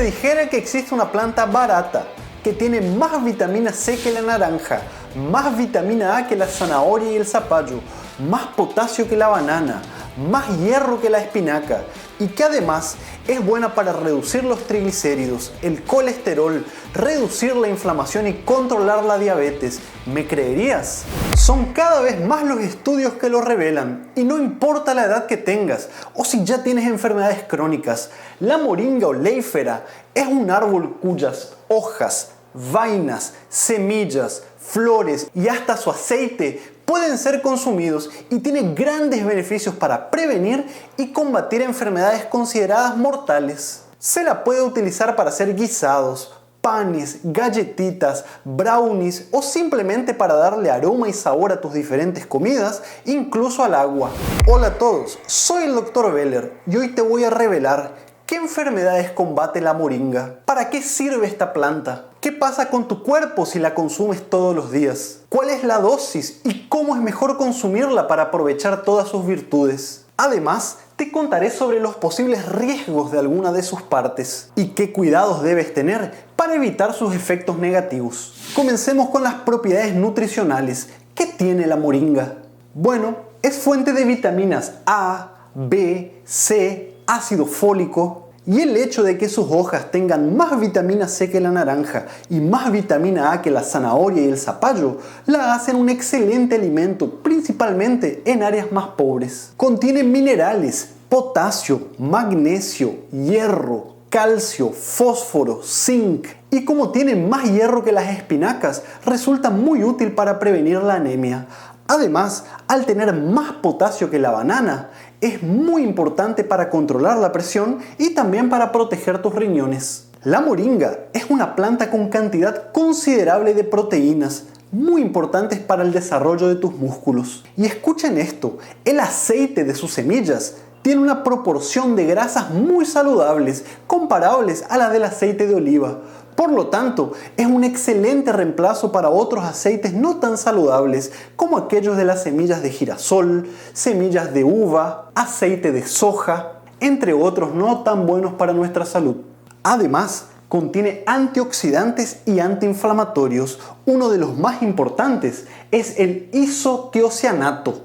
te dijera que existe una planta barata que tiene más vitamina C que la naranja, más vitamina A que la zanahoria y el zapallo, más potasio que la banana, más hierro que la espinaca y que además es buena para reducir los triglicéridos, el colesterol, reducir la inflamación y controlar la diabetes. ¿Me creerías? Son cada vez más los estudios que lo revelan y no importa la edad que tengas o si ya tienes enfermedades crónicas, la moringa oleífera es un árbol cuyas hojas, vainas, semillas, flores y hasta su aceite pueden ser consumidos y tiene grandes beneficios para prevenir y combatir enfermedades consideradas mortales. Se la puede utilizar para hacer guisados, panes, galletitas, brownies o simplemente para darle aroma y sabor a tus diferentes comidas, incluso al agua. Hola a todos, soy el Dr. Beller y hoy te voy a revelar ¿qué enfermedades combate la moringa? ¿Para qué sirve esta planta? ¿Qué pasa con tu cuerpo si la consumes todos los días? ¿Cuál es la dosis y cómo es mejor consumirla para aprovechar todas sus virtudes? Además, te contaré sobre los posibles riesgos de alguna de sus partes y qué cuidados debes tener para evitar sus efectos negativos. Comencemos con las propiedades nutricionales. ¿Qué tiene la moringa? Bueno, es fuente de vitaminas A, B, C, ácido fólico, y el hecho de que sus hojas tengan más vitamina C que la naranja y más vitamina A que la zanahoria y el zapallo la hacen un excelente alimento, principalmente en áreas más pobres. Contiene minerales, potasio, magnesio, hierro, calcio, fósforo, zinc, y como tiene más hierro que las espinacas, resulta muy útil para prevenir la anemia. Además, al tener más potasio que la banana, es muy importante para controlar la presión y también para proteger tus riñones. La moringa es una planta con cantidad considerable de proteínas, muy importantes para el desarrollo de tus músculos. Y escuchen esto, el aceite de sus semillas tiene una proporción de grasas muy saludables, comparables a la del aceite de oliva. Por lo tanto, es un excelente reemplazo para otros aceites no tan saludables como aquellos de las semillas de girasol, semillas de uva, aceite de soja, entre otros no tan buenos para nuestra salud. Además, contiene antioxidantes y antiinflamatorios. Uno de los más importantes es el isotiocianato,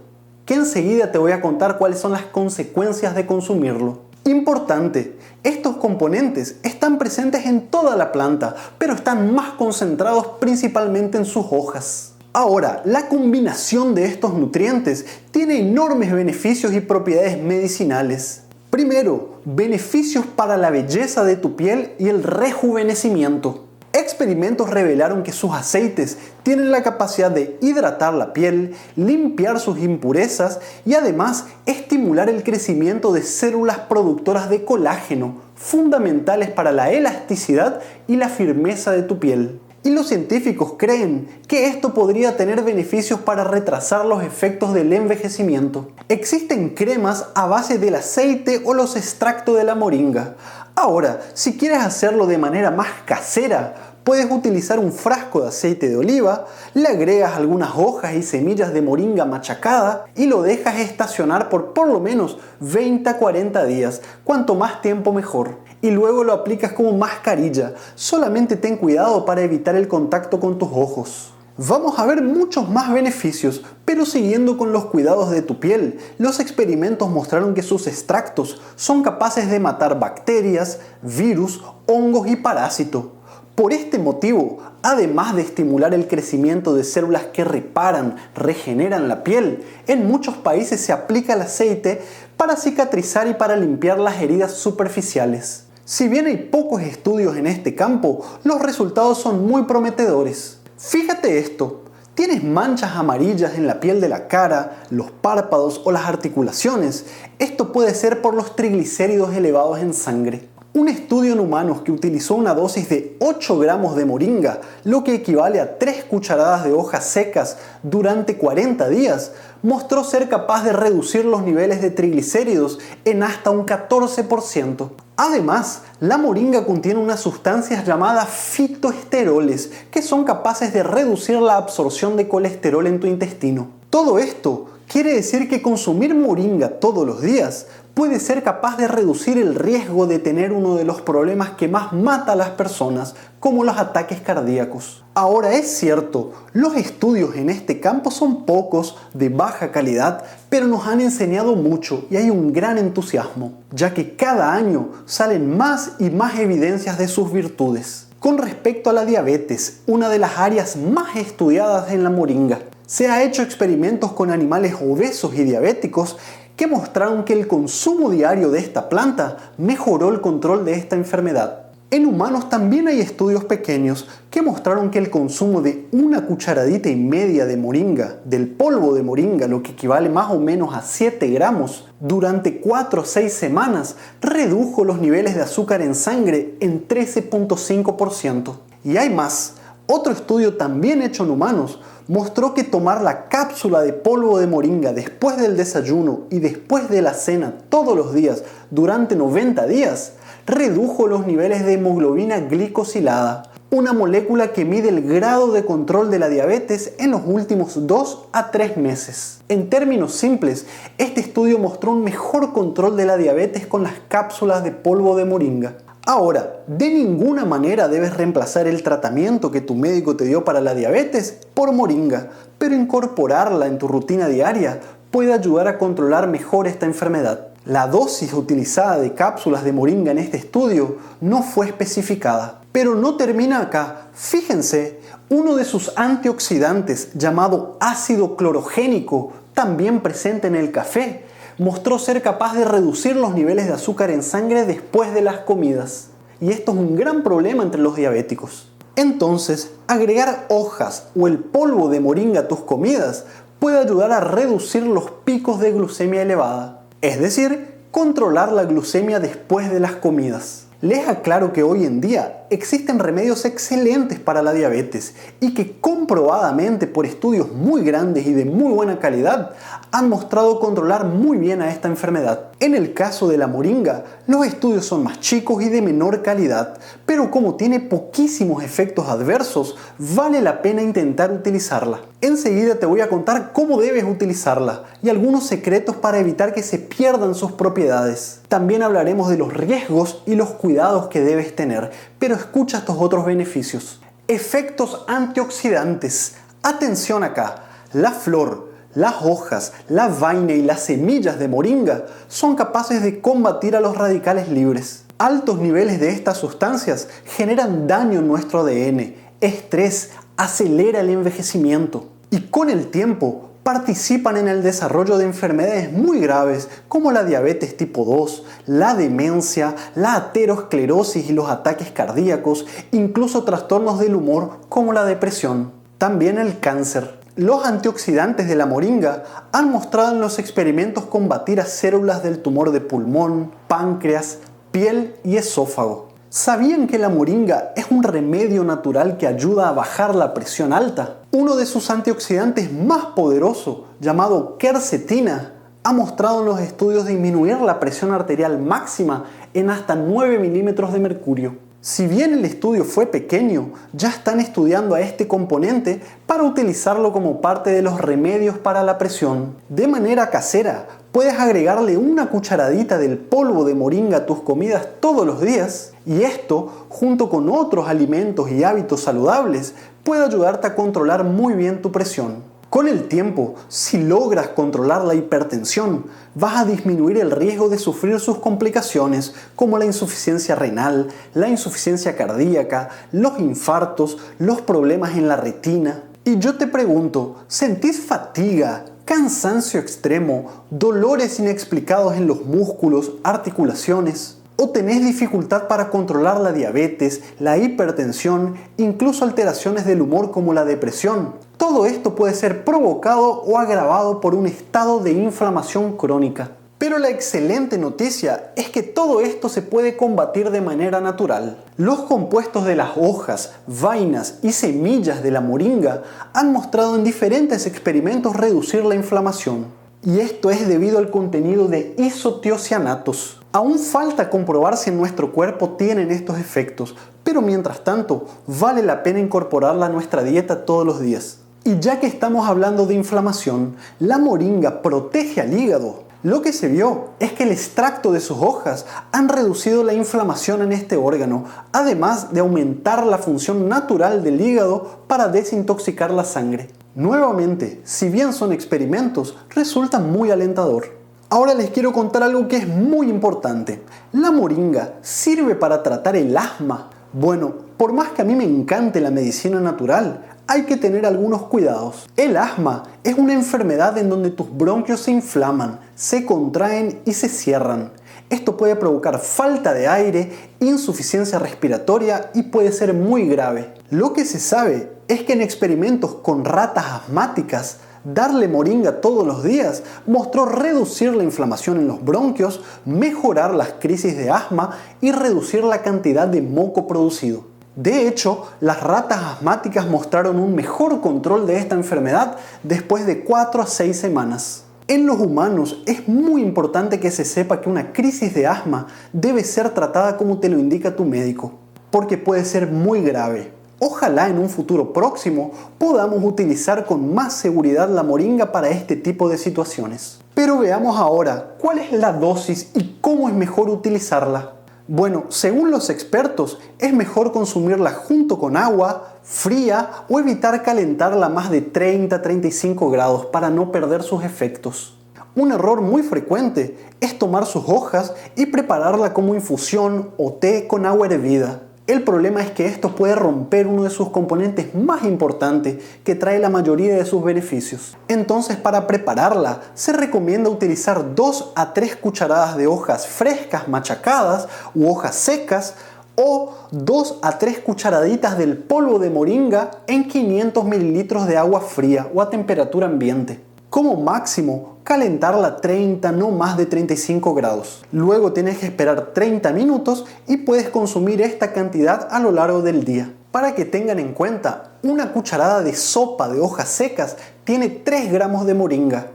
que enseguida te voy a contar cuáles son las consecuencias de consumirlo. Importante, estos componentes están presentes en toda la planta, pero están más concentrados principalmente en sus hojas. Ahora, la combinación de estos nutrientes tiene enormes beneficios y propiedades medicinales. Primero, beneficios para la belleza de tu piel y el rejuvenecimiento. Experimentos revelaron que sus aceites tienen la capacidad de hidratar la piel, limpiar sus impurezas y además estimular el crecimiento de células productoras de colágeno, fundamentales para la elasticidad y la firmeza de tu piel. Y los científicos creen que esto podría tener beneficios para retrasar los efectos del envejecimiento. Existen cremas a base del aceite o los extractos de la moringa. Ahora, si quieres hacerlo de manera más casera, puedes utilizar un frasco de aceite de oliva, le agregas algunas hojas y semillas de moringa machacada y lo dejas estacionar por lo menos 20 a 40 días, cuanto más tiempo mejor. Y luego lo aplicas como mascarilla, solamente ten cuidado para evitar el contacto con tus ojos. Vamos a ver muchos más beneficios, pero siguiendo con los cuidados de tu piel, los experimentos mostraron que sus extractos son capaces de matar bacterias, virus, hongos y parásitos. Por este motivo, además de estimular el crecimiento de células que reparan, regeneran la piel, en muchos países se aplica el aceite para cicatrizar y para limpiar las heridas superficiales. Si bien hay pocos estudios en este campo, los resultados son muy prometedores. Fíjate esto, ¿tienes manchas amarillas en la piel de la cara, los párpados o las articulaciones? Esto puede ser por los triglicéridos elevados en sangre. Un estudio en humanos que utilizó una dosis de 8 gramos de moringa, lo que equivale a 3 cucharadas de hojas secas durante 40 días, mostró ser capaz de reducir los niveles de triglicéridos en hasta un 14%. Además, la moringa contiene unas sustancias llamadas fitoesteroles que son capaces de reducir la absorción de colesterol en tu intestino. Todo esto quiere decir que consumir moringa todos los días puede ser capaz de reducir el riesgo de tener uno de los problemas que más mata a las personas, como los ataques cardíacos. Ahora es cierto, los estudios en este campo son pocos, de baja calidad, pero nos han enseñado mucho y hay un gran entusiasmo, ya que cada año salen más y más evidencias de sus virtudes. Con respecto a la diabetes, una de las áreas más estudiadas en la moringa, se han hecho experimentos con animales obesos y diabéticos que mostraron que el consumo diario de esta planta mejoró el control de esta enfermedad. En humanos también hay estudios pequeños que mostraron que el consumo de una cucharadita y media de moringa, del polvo de moringa, lo que equivale más o menos a 7 gramos, durante 4 o 6 semanas, redujo los niveles de azúcar en sangre en 13.5%. Y hay más. Otro estudio también hecho en humanos mostró que tomar la cápsula de polvo de moringa después del desayuno y después de la cena todos los días durante 90 días redujo los niveles de hemoglobina glicosilada, una molécula que mide el grado de control de la diabetes en los últimos 2 a 3 meses. En términos simples, este estudio mostró un mejor control de la diabetes con las cápsulas de polvo de moringa. Ahora, de ninguna manera debes reemplazar el tratamiento que tu médico te dio para la diabetes por moringa, pero incorporarla en tu rutina diaria puede ayudar a controlar mejor esta enfermedad. La dosis utilizada de cápsulas de moringa en este estudio no fue especificada. Pero no termina acá. Fíjense, uno de sus antioxidantes, llamado ácido clorogénico, también presente en el café, mostró ser capaz de reducir los niveles de azúcar en sangre después de las comidas. Y esto es un gran problema entre los diabéticos. Entonces, agregar hojas o el polvo de moringa a tus comidas puede ayudar a reducir los picos de glucemia elevada. Es decir, controlar la glucemia después de las comidas. Les aclaro que hoy en día existen remedios excelentes para la diabetes y que comprobadamente por estudios muy grandes y de muy buena calidad han mostrado controlar muy bien a esta enfermedad. En el caso de la moringa, los estudios son más chicos y de menor calidad, pero como tiene poquísimos efectos adversos, vale la pena intentar utilizarla. Enseguida te voy a contar cómo debes utilizarla y algunos secretos para evitar que se pierdan sus propiedades. También hablaremos de los riesgos y los cuidados que debes tener, pero escucha estos otros beneficios. Efectos antioxidantes. Atención acá, la flor, las hojas, la vaina y las semillas de moringa son capaces de combatir a los radicales libres. Altos niveles de estas sustancias generan daño en nuestro ADN, estrés, acelera el envejecimiento y con el tiempo participan en el desarrollo de enfermedades muy graves como la diabetes tipo 2, la demencia, la aterosclerosis y los ataques cardíacos, incluso trastornos del humor como la depresión. También el cáncer. Los antioxidantes de la moringa han mostrado en los experimentos combatir a células del tumor de pulmón, páncreas, piel y esófago. ¿Sabían que la moringa es un remedio natural que ayuda a bajar la presión alta? Uno de sus antioxidantes más poderosos, llamado quercetina, ha mostrado en los estudios disminuir la presión arterial máxima en hasta 9 milímetros de mercurio. Si bien el estudio fue pequeño, ya están estudiando a este componente para utilizarlo como parte de los remedios para la presión. De manera casera, puedes agregarle una cucharadita del polvo de moringa a tus comidas todos los días y esto, junto con otros alimentos y hábitos saludables, puede ayudarte a controlar muy bien tu presión. Con el tiempo, si logras controlar la hipertensión, vas a disminuir el riesgo de sufrir sus complicaciones como la insuficiencia renal, la insuficiencia cardíaca, los infartos, los problemas en la retina. Y yo te pregunto, ¿sentís fatiga, cansancio extremo, dolores inexplicados en los músculos, articulaciones? ¿O tenés dificultad para controlar la diabetes, la hipertensión, incluso alteraciones del humor como la depresión? Todo esto puede ser provocado o agravado por un estado de inflamación crónica. Pero la excelente noticia es que todo esto se puede combatir de manera natural. Los compuestos de las hojas, vainas y semillas de la moringa han mostrado en diferentes experimentos reducir la inflamación. Y esto es debido al contenido de isotiocianatos. Aún falta comprobar si en nuestro cuerpo tienen estos efectos, pero mientras tanto vale la pena incorporarla a nuestra dieta todos los días. Y ya que estamos hablando de inflamación, la moringa protege al hígado. Lo que se vio es que el extracto de sus hojas han reducido la inflamación en este órgano, además de aumentar la función natural del hígado para desintoxicar la sangre. Nuevamente, si bien son experimentos, resulta muy alentador. Ahora les quiero contar algo que es muy importante. ¿La moringa sirve para tratar el asma? Bueno, por más que a mí me encante la medicina natural, hay que tener algunos cuidados. El asma es una enfermedad en donde tus bronquios se inflaman, se contraen y se cierran. Esto puede provocar falta de aire, insuficiencia respiratoria y puede ser muy grave. Lo que se sabe es que en experimentos con ratas asmáticas, darle moringa todos los días mostró reducir la inflamación en los bronquios, mejorar las crisis de asma y reducir la cantidad de moco producido. De hecho, las ratas asmáticas mostraron un mejor control de esta enfermedad después de 4 a 6 semanas. En los humanos es muy importante que se sepa que una crisis de asma debe ser tratada como te lo indica tu médico, porque puede ser muy grave. Ojalá en un futuro próximo podamos utilizar con más seguridad la moringa para este tipo de situaciones. Pero veamos ahora cuál es la dosis y cómo es mejor utilizarla. Bueno, según los expertos, es mejor consumirla junto con agua, fría o evitar calentarla más de 30-35 grados para no perder sus efectos. Un error muy frecuente es tomar sus hojas y prepararla como infusión o té con agua hervida. El problema es que esto puede romper uno de sus componentes más importantes que trae la mayoría de sus beneficios. Entonces, para prepararla, se recomienda utilizar 2 a 3 cucharadas de hojas frescas machacadas u hojas secas o 2 a 3 cucharaditas del polvo de moringa en 500 mililitros de agua fría o a temperatura ambiente. Como máximo, calentarla a 30, no más de 35 grados. Luego tienes que esperar 30 minutos y puedes consumir esta cantidad a lo largo del día. Para que tengan en cuenta, una cucharada de sopa de hojas secas tiene 3 gramos de moringa.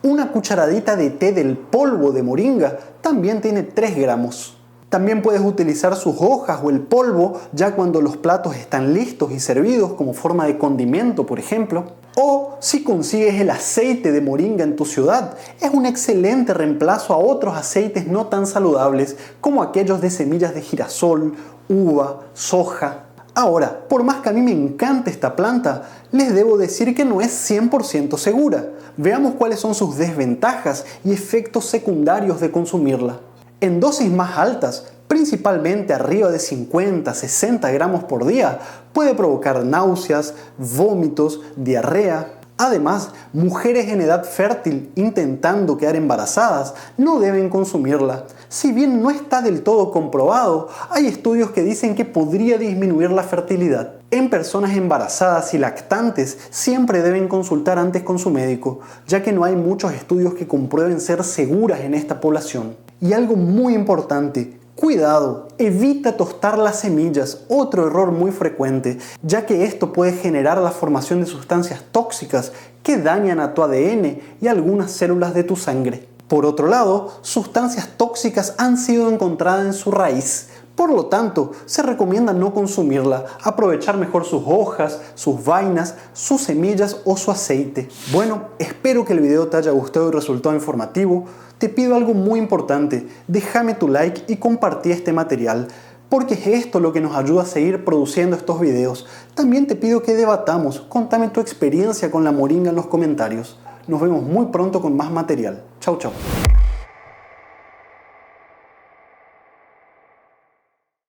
Una cucharadita de té del polvo de moringa también tiene 3 gramos. También puedes utilizar sus hojas o el polvo ya cuando los platos están listos y servidos como forma de condimento, por ejemplo. O si consigues el aceite de moringa en tu ciudad, es un excelente reemplazo a otros aceites no tan saludables como aquellos de semillas de girasol, uva, soja. Ahora, por más que a mí me encante esta planta, les debo decir que no es 100% segura. Veamos cuáles son sus desventajas y efectos secundarios de consumirla. En dosis más altas, principalmente arriba de 50-60 gramos por día, puede provocar náuseas, vómitos, diarrea. Además, mujeres en edad fértil intentando quedar embarazadas no deben consumirla. Si bien no está del todo comprobado, hay estudios que dicen que podría disminuir la fertilidad. En personas embarazadas y lactantes siempre deben consultar antes con su médico, ya que no hay muchos estudios que comprueben ser seguras en esta población. Y algo muy importante, cuidado, evita tostar las semillas, otro error muy frecuente, ya que esto puede generar la formación de sustancias tóxicas que dañan a tu ADN y algunas células de tu sangre. Por otro lado, sustancias tóxicas han sido encontradas en su raíz. Por lo tanto, se recomienda no consumirla, aprovechar mejor sus hojas, sus vainas, sus semillas o su aceite. Bueno, espero que el video te haya gustado y resultado informativo. Te pido algo muy importante, déjame tu like y compartí este material, porque es esto lo que nos ayuda a seguir produciendo estos videos. También te pido que debatamos, contame tu experiencia con la moringa en los comentarios. Nos vemos muy pronto con más material. Chau, chau.